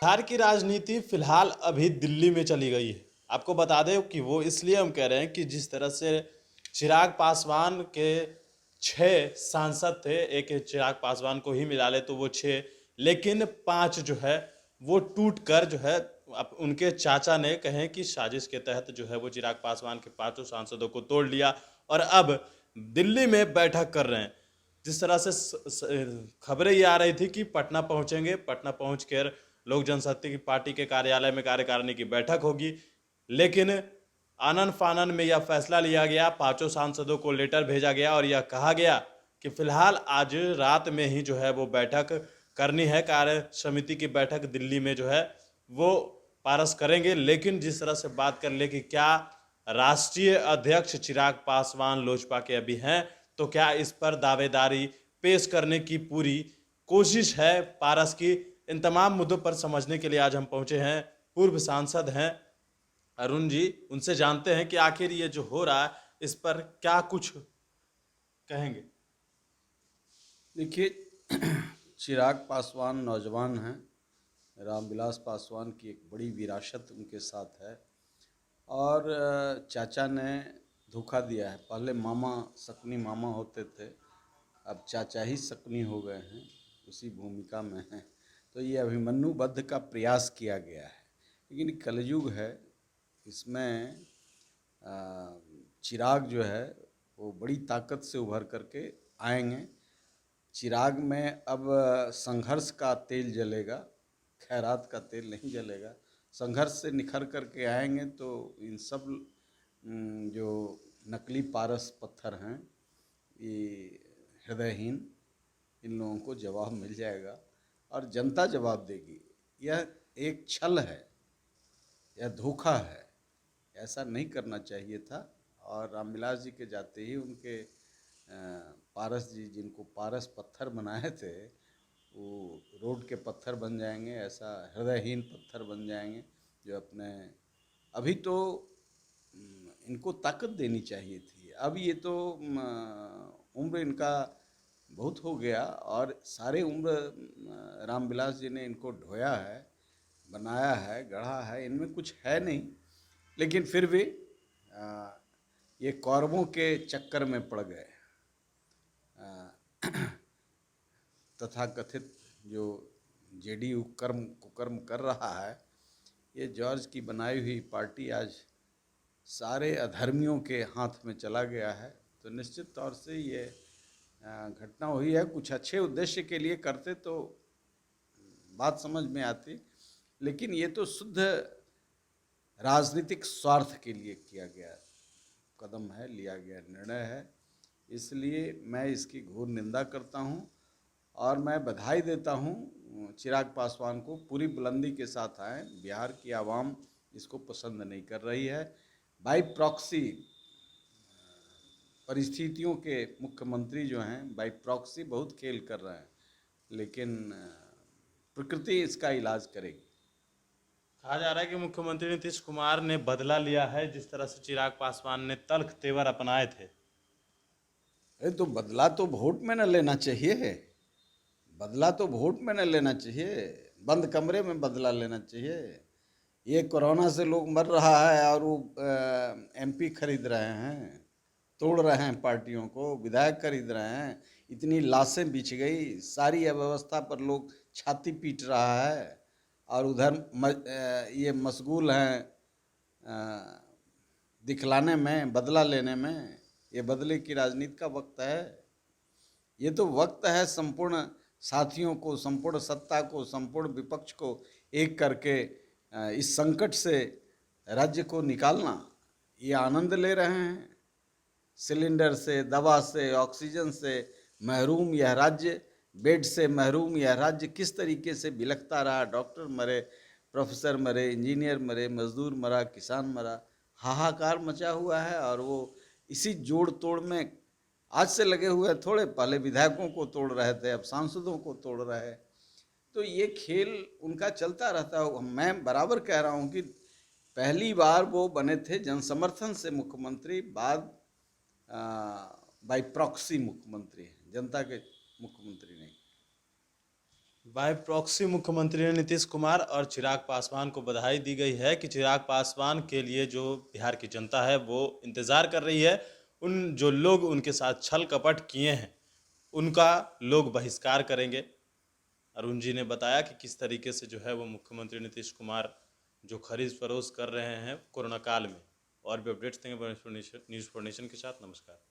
बिहार की राजनीति फिलहाल अभी दिल्ली में चली गई है। आपको बता दें कि वो इसलिए हम कह रहे हैं कि जिस तरह से चिराग पासवान के 6 सांसद थे, एक चिराग पासवान को ही मिला ले तो वो 6, लेकिन 5 जो है वो टूट कर जो है उनके चाचा ने कहें कि साजिश के तहत जो है वो चिराग पासवान के 5 सांसदों को तोड़ लिया और अब दिल्ली में बैठक कर रहे हैं। जिस तरह से खबरें ये आ रही थी कि पटना पहुंचेंगे, पटना पहुंच कर लोक जनशक्ति की पार्टी के कार्यालय में कार्यकारिणी की बैठक होगी, लेकिन आनन फानन में यह फैसला लिया गया, 5 सांसदों को लेटर भेजा गया और यह कहा गया कि फिलहाल आज रात में ही जो है वो बैठक करनी है। कार्य समिति की बैठक दिल्ली में जो है वो पारस करेंगे। लेकिन जिस तरह से बात कर ले कि क्या राष्ट्रीय अध्यक्ष चिराग पासवान लोजपा के अभी हैं, तो क्या इस पर दावेदारी पेश करने की पूरी कोशिश है पारस की। इन तमाम मुद्दों पर समझने के लिए आज हम पहुंचे हैं, पूर्व सांसद हैं अरुण जी, उनसे जानते हैं कि आखिर ये जो हो रहा है इस पर क्या कुछ कहेंगे। देखिए, चिराग पासवान नौजवान हैं। रामविलास पासवान की एक बड़ी विरासत उनके साथ है और चाचा ने धोखा दिया है। पहले मामा सकनी मामा होते थे, अब चाचा ही सकनी हो गए हैं, उसी भूमिका में हैं। तो ये अभिमन्यु वध का प्रयास किया गया है, लेकिन कलयुग है, इसमें चिराग जो है वो बड़ी ताकत से उभर करके आएंगे। चिराग में अब संघर्ष का तेल जलेगा, खैरात का तेल नहीं जलेगा। संघर्ष से निखर करके आएंगे तो इन सब जो नकली पारस पत्थर हैं, ये हृदयहीन, इन लोगों को जवाब मिल जाएगा और जनता जवाब देगी। यह एक छल है, यह धोखा है, ऐसा नहीं करना चाहिए था। और रामविलास जी के जाते ही उनके पारस जी, जिनको पारस पत्थर बनाए थे, वो रोड के पत्थर बन जाएंगे, ऐसा हृदयहीन पत्थर बन जाएंगे जो अपने अभी तो इनको ताकत देनी चाहिए थी। अब ये तो उम्र इनका बहुत हो गया और सारे उम्र रामविलास जी ने इनको ढोया है, बनाया है, गढ़ा है, इनमें कुछ है नहीं। लेकिन फिर भी ये कौरवों के चक्कर में पड़ गए। तथाकथित जो जेडीयू कुकर्म कर रहा है, ये जॉर्ज की बनाई हुई पार्टी आज सारे अधर्मियों के हाथ में चला गया है। तो निश्चित तौर से ये घटना हुई है। कुछ अच्छे उद्देश्य के लिए करते तो बात समझ में आती, लेकिन ये तो शुद्ध राजनीतिक स्वार्थ के लिए किया गया कदम है, लिया गया निर्णय है। इसलिए मैं इसकी घोर निंदा करता हूँ और मैं बधाई देता हूँ चिराग पासवान को। पूरी बुलंदी के साथ आए, बिहार की आवाम इसको पसंद नहीं कर रही है। बाई प्रॉक्सी परिस्थितियों के मुख्यमंत्री जो हैं, बाई प्रॉक्सी बहुत खेल कर रहे हैं, लेकिन प्रकृति इसका इलाज करेगी। कहा जा रहा है कि मुख्यमंत्री नीतीश कुमार ने बदला लिया है जिस तरह से चिराग पासवान ने तल्ख तेवर अपनाए थे। अरे तो बदला तो वोट में न लेना चाहिए, बदला तो वोट में न लेना चाहिए, बंद कमरे में बदला लेना चाहिए। ये कोरोना से लोग मर रहा है और वो एमपी खरीद रहे हैं, तोड़ रहे हैं पार्टियों को, विधायक खरीद रहे हैं, इतनी लाशें बिछ गई, सारी अव्यवस्था पर लोग छाती पीट रहा है और उधर ये मशगूल हैं दिखलाने में, बदला लेने में। ये बदले की राजनीति का वक्त है। ये तो वक्त है संपूर्ण साथियों को, संपूर्ण सत्ता को, संपूर्ण विपक्ष को एक करके इस संकट से राज्य को निकालना। ये आनंद ले रहे हैं, सिलेंडर से, दवा से, ऑक्सीजन से महरूम यह राज्य, बेड से महरूम यह राज्य किस तरीके से बिलखता रहा। डॉक्टर मरे, प्रोफेसर मरे, इंजीनियर मरे, मजदूर मरा, किसान मरा, हाहाकार मचा हुआ है। और वो इसी जोड़ तोड़ में आज से लगे हुए हैं, थोड़े पहले विधायकों को तोड़ रहे थे, अब सांसदों को तोड़ रहे हैं। तो ये खेल उनका चलता रहता है। मैं बराबर कह रहा हूँ कि पहली बार वो बने थे जनसमर्थन से मुख्यमंत्री, बाद बाई प्रॉक्सी मुख्यमंत्री हैं, जनता के मुख्यमंत्री नहीं। बाय प्रॉक्सी मुख्यमंत्री नीतीश कुमार और चिराग पासवान को बधाई दी गई है कि चिराग पासवान के लिए जो बिहार की जनता है वो इंतज़ार कर रही है। उन जो लोग उनके साथ छल कपट किए हैं उनका लोग बहिष्कार करेंगे। अरुण जी ने बताया कि किस तरीके से जो है वो मुख्यमंत्री नीतीश कुमार जो खरीद फरोख्त कर रहे हैं कोरोना काल में। और भी अपडेट्स देंगे न्यूज़ फॉर नेशन के साथ। नमस्कार।